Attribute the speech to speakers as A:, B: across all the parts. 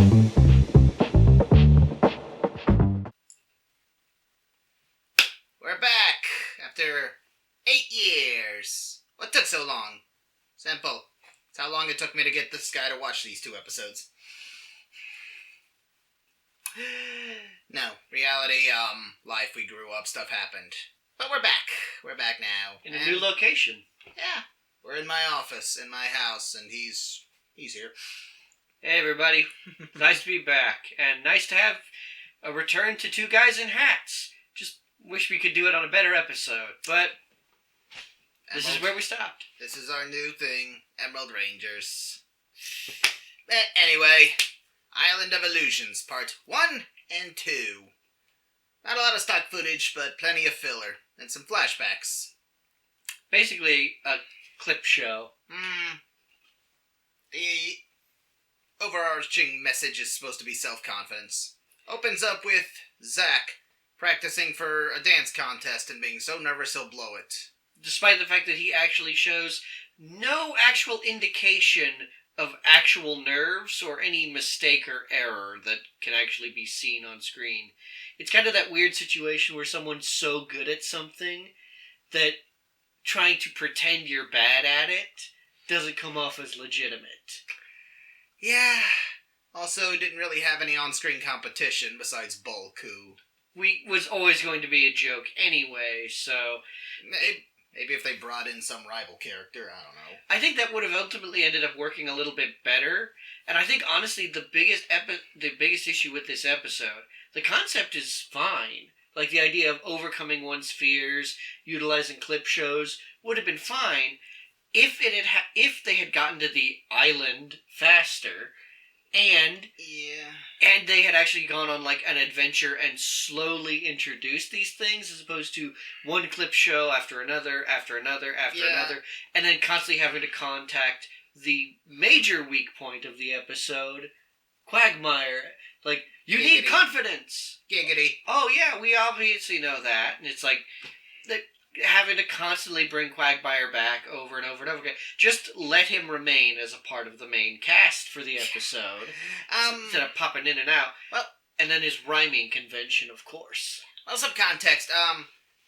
A: We're back after 8 years. What took so long? Simple. It's how long it took me to get this guy to watch these 2 episodes. No, reality, life, we grew up, stuff happened. But we're back. We're back now.
B: In a new location.
A: Yeah. We're in my office, in my house, and he's here.
B: Hey, everybody. Nice to be back. And nice to have a return to 2 guys in hats. Just wish we could do it on a better episode. But this is where we stopped.
A: This is our new thing, Emerald Rangers. Anyway, Island of Illusions, Part 1 and 2. Not a lot of stock footage, but plenty of filler, and some flashbacks.
B: Basically, a clip show.
A: The overarching message is supposed to be self-confidence. Opens up with Zach practicing for a dance contest and being so nervous he'll blow it.
B: Despite the fact that he actually shows no actual indication of actual nerves or any mistake or error that can actually be seen on screen. It's kind of that weird situation where someone's so good at something that trying to pretend you're bad at it doesn't come off as legitimate.
A: Yeah. Also, didn't really have any on-screen competition besides Bulk, who...
B: was always going to be a joke anyway, so...
A: Maybe if they brought in some rival character, I don't know.
B: I think that would have ultimately ended up working a little bit better. And I think, honestly, the biggest issue with this episode, the concept is fine. Like, the idea of overcoming one's fears, utilizing clip shows, would have been fine if they had gotten to the island faster, and they had actually gone on like an adventure and slowly introduced these things, as opposed to one clip show after another, and then constantly having to contact the major weak point of the episode, Quagmire. Like, you
A: Giggity.
B: need confidence.
A: Giggity.
B: Oh yeah, we obviously know that, and it's like having to constantly bring Quagmire back over and over and over again. Just let him remain as a part of the main cast for the episode, instead of popping in and out. Well, and then his rhyming convention, of course.
A: Well, some context.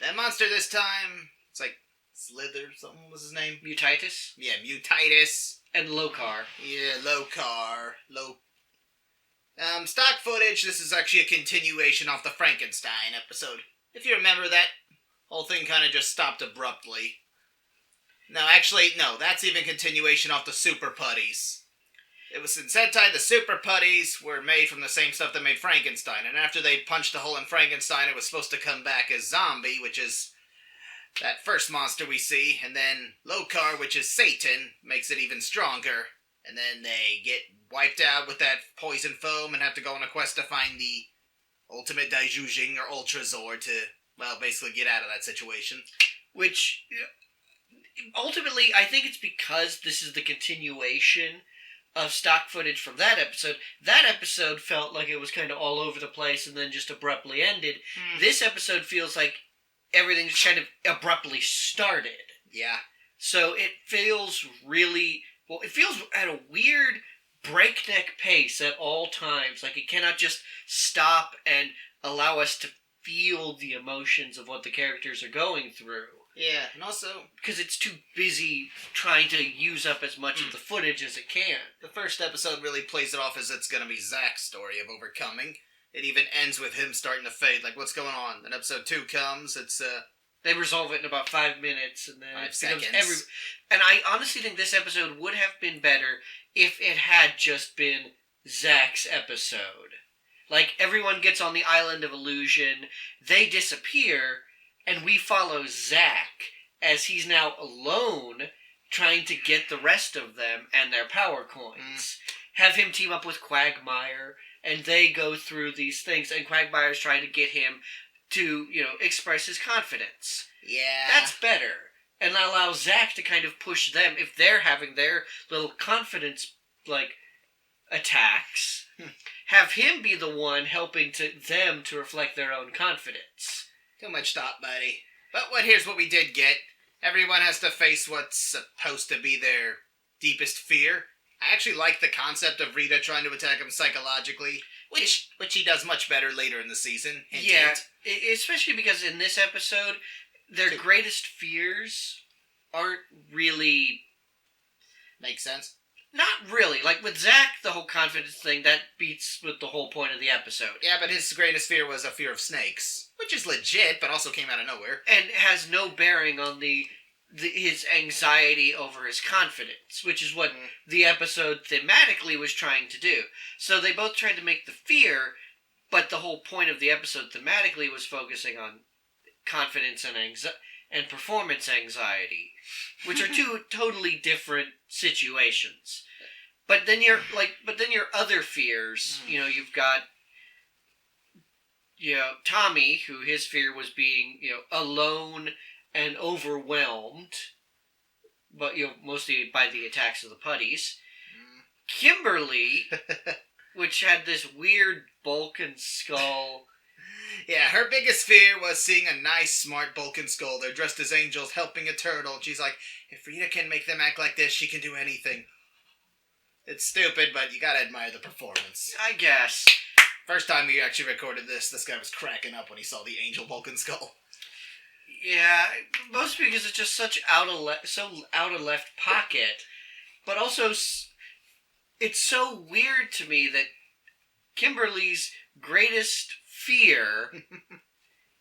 A: That monster this time, it's like Slither, something was his name?
B: Mutitis?
A: Yeah, Mutitis.
B: And Lokar.
A: Yeah, Lokar. Stock footage, this is actually a continuation off the Frankenstein episode. If you remember, that whole thing kind of just stopped abruptly. No, that's even continuation off the Super Putties. It was in Sentai, the Super Putties were made from the same stuff that made Frankenstein, and after they punched a hole in Frankenstein, it was supposed to come back as Zombie, which is that first monster we see, and then Lokar, which is Satan, makes it even stronger, and then they get wiped out with that poison foam and have to go on a quest to find the ultimate Daijujing or Ultrazord to, well, basically get out of that situation.
B: Which, ultimately, I think it's because this is the continuation of stock footage from that episode. That episode felt like it was kind of all over the place and then just abruptly ended. This episode feels like everything just kind of abruptly started.
A: Yeah.
B: So it feels really... Well, it feels at a weird breakneck pace at all times. Like, it cannot just stop and allow us to feel the emotions of what the characters are going through.
A: Yeah, and also...
B: because it's too busy trying to use up as much of the footage as it can.
A: The first episode really plays it off as it's going to be Zach's story of overcoming. It even ends with him starting to fade. Like, what's going on? Then episode 2 comes, it's,
B: They resolve it in about 5 minutes, and then
A: 5 seconds.
B: And I honestly think this episode would have been better if it had just been Zach's episode. Like, everyone gets on the Island of Illusion, they disappear, and we follow Zach as he's now alone trying to get the rest of them and their power coins. Have him team up with Quagmire, and they go through these things, and Quagmire's trying to get him to, express his confidence.
A: Yeah.
B: That's better. And allow Zach to kind of push them, if they're having their little confidence, attacks, have him be the one helping them to reflect their own confidence.
A: Too much thought, buddy. But here's what we did get. Everyone has to face what's supposed to be their deepest fear. I actually like the concept of Rita trying to attack him psychologically, which he does much better later in the season. Hint,
B: Yeah,
A: hint.
B: especially because in this episode, their greatest fears aren't really...
A: Makes sense.
B: Not really. Like, with Zach, the whole confidence thing, that beats with the whole point of the episode.
A: Yeah, but his greatest fear was a fear of snakes, which is legit, but also came out of nowhere.
B: And has no bearing on his anxiety over his confidence, which is what the episode thematically was trying to do. So they both tried to make the fear, but the whole point of the episode thematically was focusing on confidence and performance anxiety, which are two totally different situations. But then your other fears, you've got Tommy, who his fear was being alone and overwhelmed, but mostly by the attacks of the putties. Kimberly, which had this weird Vulcan skull.
A: Yeah, her biggest fear was seeing a nice, smart Vulcan skull. They're dressed as angels helping a turtle. And she's like, if Rita can make them act like this, she can do anything. It's stupid, but you gotta admire the performance.
B: I guess.
A: First time we actually recorded this guy was cracking up when he saw the angel Vulcan skull.
B: Yeah, mostly because it's just such out of left pocket, but also it's so weird to me that Kimberly's greatest fear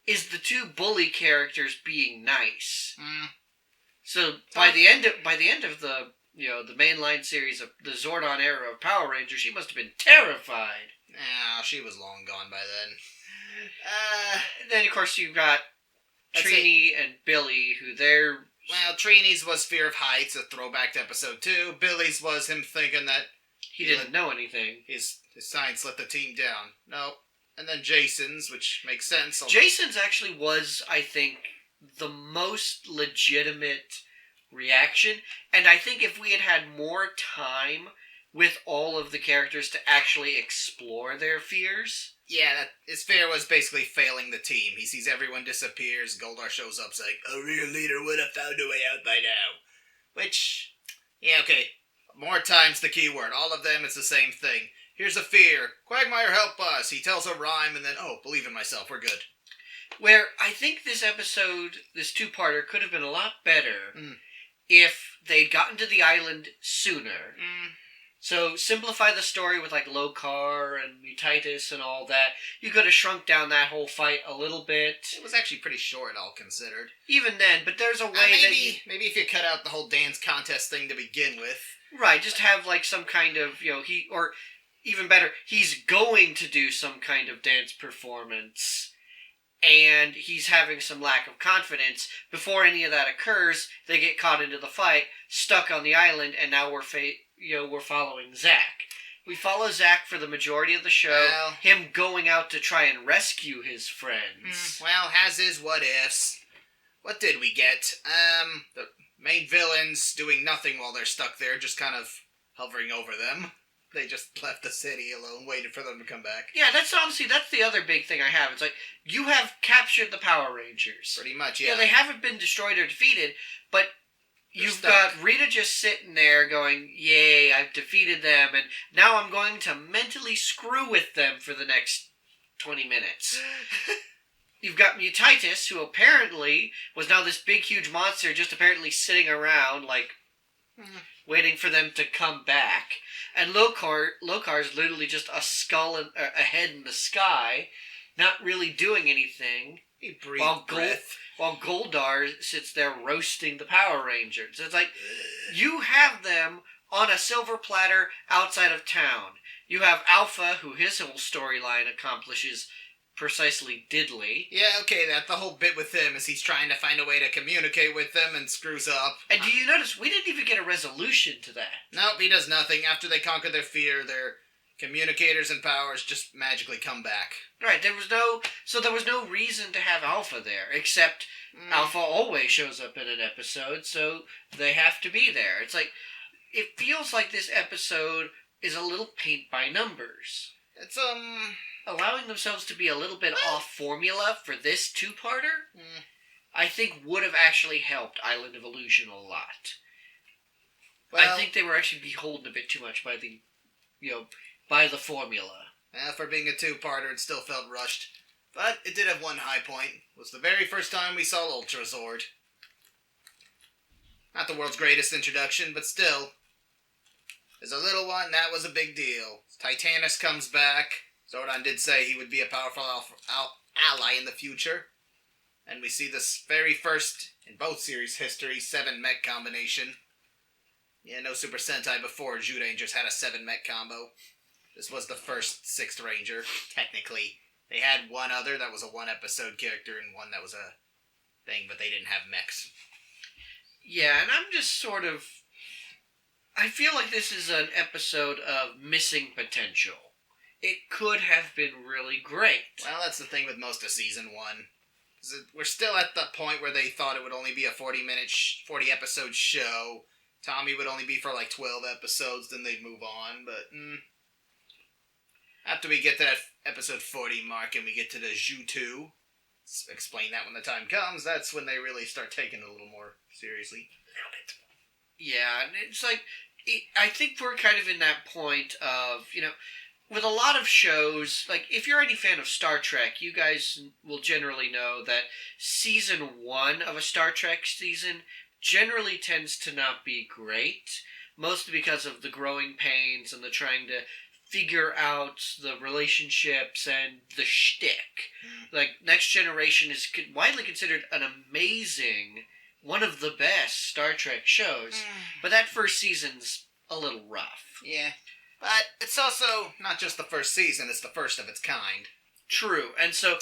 B: is the two bully characters being nice. So by the end of the the mainline series of the Zordon era of Power Rangers, she must have been terrified.
A: Nah, she was long gone by then.
B: And then of course you've got Trini and Billy, who they're...
A: Well, Trini's was fear of heights, a throwback to episode 2. Billy's was him thinking that...
B: He didn't know anything.
A: His science let the team down. No. And then Jason's, which makes sense.
B: Jason's actually was, I think, the most legitimate reaction. And I think if we had had more time with all of the characters to actually explore their fears...
A: Yeah, his fear was basically failing the team. He sees everyone disappears, Goldar shows up saying, a real leader would have found a way out by now. Which, yeah, okay. More time's the key word. All of them, it's the same thing. Here's a fear. Quagmire, help us. He tells a rhyme and then, believe in myself, we're good.
B: Where I think this episode, this two-parter, could have been a lot better if they'd gotten to the island sooner. So simplify the story with like Lokar and Mutitis and all that. You could have shrunk down that whole fight a little bit.
A: It was actually pretty short, all considered.
B: Even then, but there's a way
A: maybe if you cut out the whole dance contest thing to begin with.
B: Right, just have like some kind of, or even better, he's going to do some kind of dance performance. And he's having some lack of confidence. Before any of that occurs, they get caught into the fight, stuck on the island, and now we're following Zach. We follow Zach for the majority of the show, him going out to try and rescue his friends.
A: Has his what ifs. What did we get? The main villains doing nothing while they're stuck there, just kind of hovering over them. They just left the city alone, waited for them to come back.
B: Yeah, that's the other big thing I have. It's like, you have captured the Power Rangers.
A: Pretty much, yeah.
B: Yeah, they haven't been destroyed or defeated, but you've got Rita just sitting there going, yay, I've defeated them, and now I'm going to mentally screw with them for the next 20 minutes. You've got Mutitis, who apparently was now this big, huge monster just apparently sitting around, like, waiting for them to come back. And Lokar's literally just a skull and a head in the sky, not really doing anything.
A: He breathed breath.
B: While Goldar sits there roasting the Power Rangers. It's like, you have them on a silver platter outside of town. You have Alpha, who his whole storyline accomplishes precisely diddly.
A: Yeah, okay, the whole bit with him is he's trying to find a way to communicate with them and screws up.
B: And do you notice, we didn't even get a resolution to that.
A: Nope, he does nothing. After they conquer their fear, their communicators and powers just magically come back.
B: Right, there was no reason to have Alpha there, except Alpha always shows up in an episode, so they have to be there. It's like, it feels like this episode is a little paint by numbers.
A: It's,
B: allowing themselves to be a little bit off formula for this two-parter, I think would have actually helped Island of Illusion a lot.
A: Well,
B: I think they were actually beholden a bit too much by by the formula.
A: for being a two-parter, it still felt rushed. But it did have one high point. It was the very first time we saw Ultra Zord. Not the world's greatest introduction, but still. As a little one, that was a big deal. Titanus comes back. Zordon did say he would be a powerful ally in the future. And we see this very first, in both series history, 7-mech combination. Yeah, no Super Sentai before Zyurangers had a 7-mech combo. This was the first 6th Ranger, technically. They had one other that was a 1-episode character and one that was a thing, but they didn't have mechs.
B: Yeah, and I'm just sort of... I feel like this is an episode of missing potential. It could have been really great.
A: Well, that's the thing with most of Season 1. We're still at the point where they thought it would only be a 40-episode show. Tommy would only be for like 12 episodes, then they'd move on, but... After we get to that episode 40 mark and we get to the Zhu 2, explain that when the time comes, that's when they really start taking it a little more seriously.
B: Yeah, and it's like, I think we're kind of in that point of, with a lot of shows, like, if you're any fan of Star Trek, you guys will generally know that Season 1 of a Star Trek season generally tends to not be great, mostly because of the growing pains and the trying to figure out the relationships and the shtick. Like, Next Generation is widely considered an amazing, one of the best Star Trek shows, but that first season's a little rough.
A: Yeah, but it's also not just the first season, it's the first of its kind.
B: True, and so,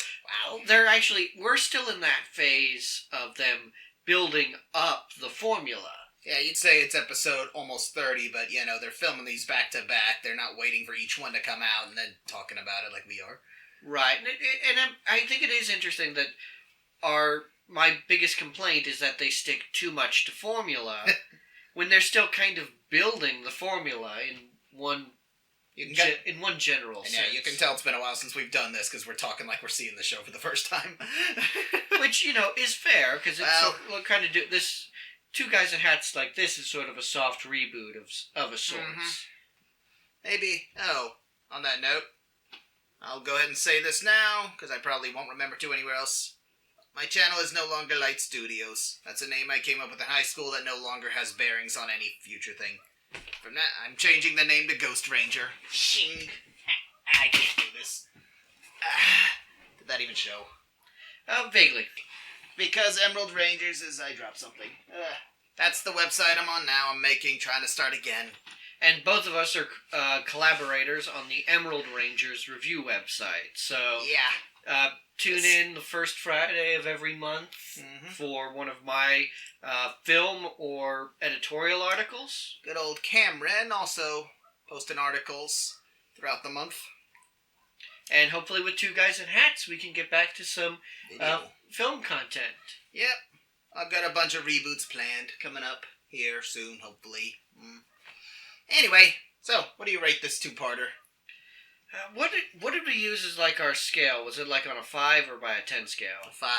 B: we're still in that phase of them building up the formula.
A: Yeah, you'd say it's episode almost 30, but, they're filming these back-to-back. They're not waiting for each one to come out and then talking about it like we are.
B: Right, and I think it is interesting that my biggest complaint is that they stick too much to formula when they're still kind of building the formula in one general sense.
A: Yeah, you can tell it's been a while since we've done this because we're talking like we're seeing the show for the first time.
B: Which, is fair, because we'll kind of do this... Two Guys in Hats like this is sort of a soft reboot of a sorts.
A: Maybe. Oh, on that note, I'll go ahead and say this now, because I probably won't remember to anywhere else. My channel is no longer Lite Studios. That's a name I came up with in high school that no longer has bearings on any future thing. From that, I'm changing the name to Ghost Ranger. Shing. I can't do this. Did that even show?
B: Vaguely.
A: Because Emerald Rangers is... I dropped something. That's the website I'm on now. I'm trying to start again.
B: And both of us are collaborators on the Emerald Rangers review website. So,
A: yeah.
B: Tune in the first Friday of every month for one of my film or editorial articles.
A: Good old Cameron also posting articles throughout the month.
B: And hopefully with Two Guys in Hats, we can get back to some film content.
A: Yep. I've got a bunch of reboots planned coming up here soon, hopefully. Anyway, so, what do you rate this two-parter?
B: What did we use as like our scale? Was it like on a 5 or by a 10 scale?
A: A 5.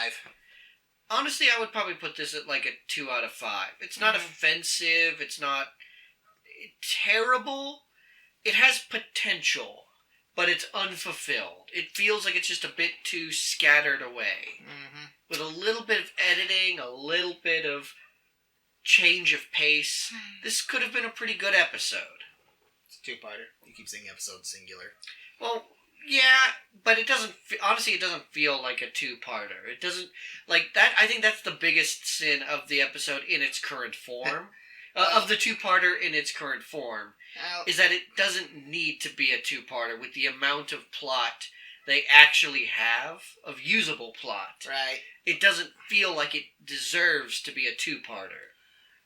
B: Honestly, I would probably put this at like a 2 out of 5. It's not offensive. It's not terrible. It has potential, but it's unfulfilled. It feels like it's just a bit too scattered away. With a little bit of editing, a little bit of change of pace, this could have been a pretty good episode.
A: It's a two-parter. You keep saying episode singular.
B: Well, yeah, but it doesn't... Honestly, it doesn't feel like a two-parter. It doesn't... Like, that... I think that's the biggest sin of the episode in its current form. Of the two-parter in its current form. Is that it doesn't need to be a two-parter with the amount of plot they actually have, of usable plot.
A: Right.
B: It doesn't feel like it deserves to be a two-parter.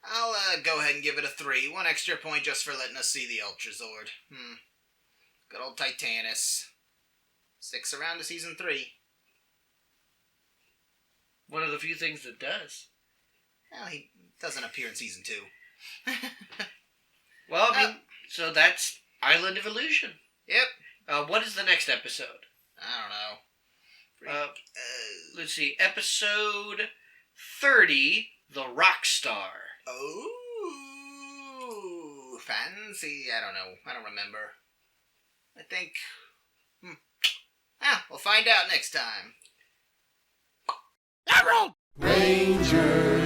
A: I'll go ahead and give it a 3. 1 extra point just for letting us see the Ultra Zord. Good old Titanus. Sticks around to season 3.
B: One of the few things that does.
A: Well, he doesn't appear in season 2.
B: Well, I mean, so that's Island of Illusion.
A: Yep.
B: What is the next episode?
A: I don't know.
B: Let's see. Episode 30, The Rock Star.
A: Oh. fancy? I don't know. I don't remember. I think... we'll find out next time.
C: Emerald! Ranger!